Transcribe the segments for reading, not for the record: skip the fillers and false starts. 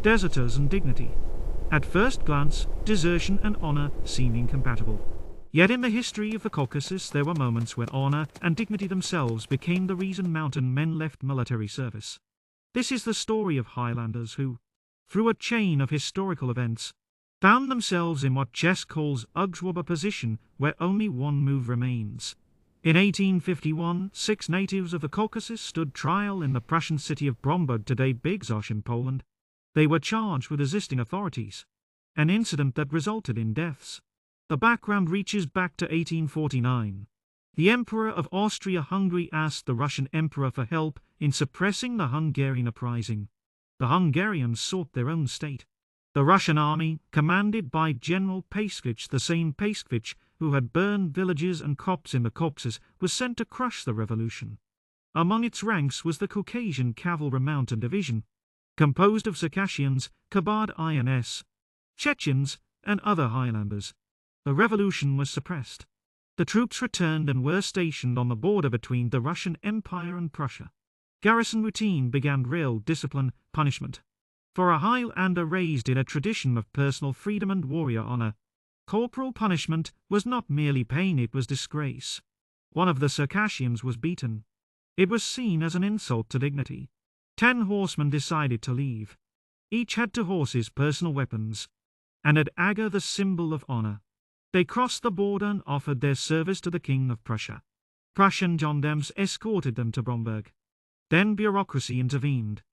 deserters and dignity. At first glance, desertion and honor seem incompatible. Yet in the history of the Caucasus there were moments when honor and dignity themselves became the reason mountain men left military service. This is the story of Highlanders who, through a chain of historical events, found themselves in what chess calls Uggswaba position, where only one move remains. In 1851, 6 natives of the Caucasus stood trial in the Prussian city of Bromberg, today Bydgoszcz in Poland. They were charged with resisting authorities, an incident that resulted in deaths. The background reaches back to 1849. The Emperor of Austria-Hungary asked the Russian Emperor for help in suppressing the Hungarian uprising. The Hungarians sought their own state. The Russian army, commanded by General Paskevich, the same Paskevich who had burned villages and crops in the Caucasus, was sent to crush the revolution. Among its ranks was the Caucasian Cavalry Mountain Division, composed of Circassians, Kabard-ins, Chechens, and other Highlanders. The revolution was suppressed. The troops returned and were stationed on the border between the Russian Empire and Prussia. Garrison routine began real discipline, punishment. For a Highlander raised in a tradition of personal freedom and warrior honor, corporal punishment was not merely pain, it was disgrace. One of the Circassians was beaten. It was seen as an insult to dignity. 10 horsemen decided to leave. Each had 2 horses, personal weapons, and a dagger, the symbol of honor. They crossed the border and offered their service to the King of Prussia. Prussian gendarmes escorted them to Bromberg. Then bureaucracy intervened.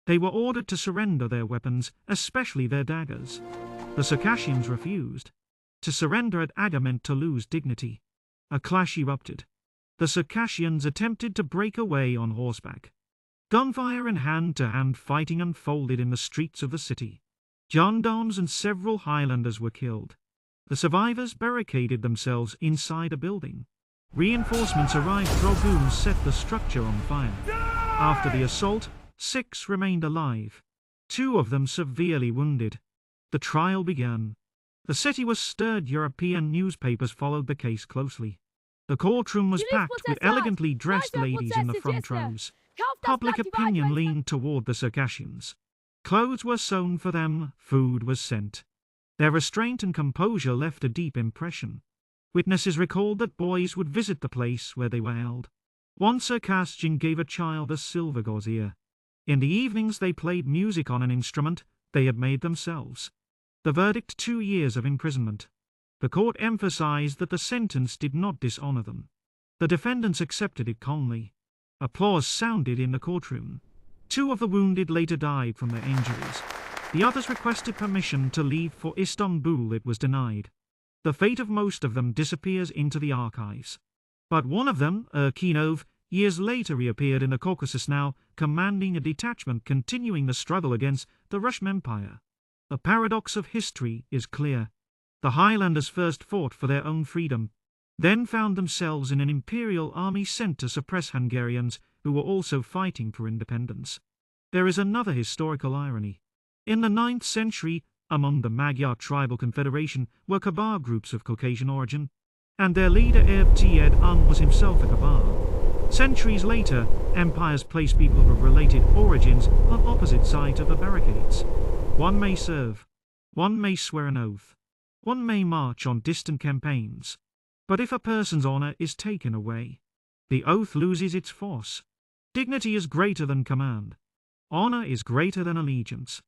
They were ordered to surrender their weapons, especially their daggers. The Circassians refused. To surrender a dagger meant to lose dignity. A clash erupted. The Circassians attempted to break away on horseback. Gunfire and hand-to-hand fighting unfolded in the streets of the city. Gendarmes and several Highlanders were killed. The survivors barricaded themselves inside a building. Reinforcements arrived. Dragoons set the structure on fire. After the assault, 6 remained alive, 2 of them severely wounded. The trial began. The city was stirred. European newspapers followed the case closely. The courtroom was packed with elegantly dressed ladies in the front rows. Public opinion leaned toward the Circassians. Clothes were sewn for them, food was sent. Their restraint and composure left a deep impression. Witnesses recalled that boys would visit the place where they were held. One Circassian gave a child a silver gauze. In the evenings they played music on an instrument they had made themselves. The verdict: 2 years of imprisonment. The court emphasized that the sentence did not dishonor them. The defendants accepted it calmly. Applause sounded in the courtroom. 2 of the wounded later died from their injuries. The others requested permission to leave for Istanbul. It was denied. The fate of most of them disappears into the archives. But one of them, Erkinov, years later reappeared in the Caucasus, now commanding a detachment continuing the struggle against the Russian Empire. The paradox of history is clear. The Highlanders first fought for their own freedom, then found themselves in an imperial army sent to suppress Hungarians who were also fighting for independence. There is another historical irony. In the 9th century, among the Magyar tribal confederation were Kabar groups of Caucasian origin, and their leader Erb-Ted was himself a Kabar. Centuries later, empires placed people of related origins on opposite sides of the barricades. One may serve, one may swear an oath, one may march on distant campaigns. But if a person's honor is taken away, the oath loses its force. Dignity is greater than command. Honor is greater than allegiance.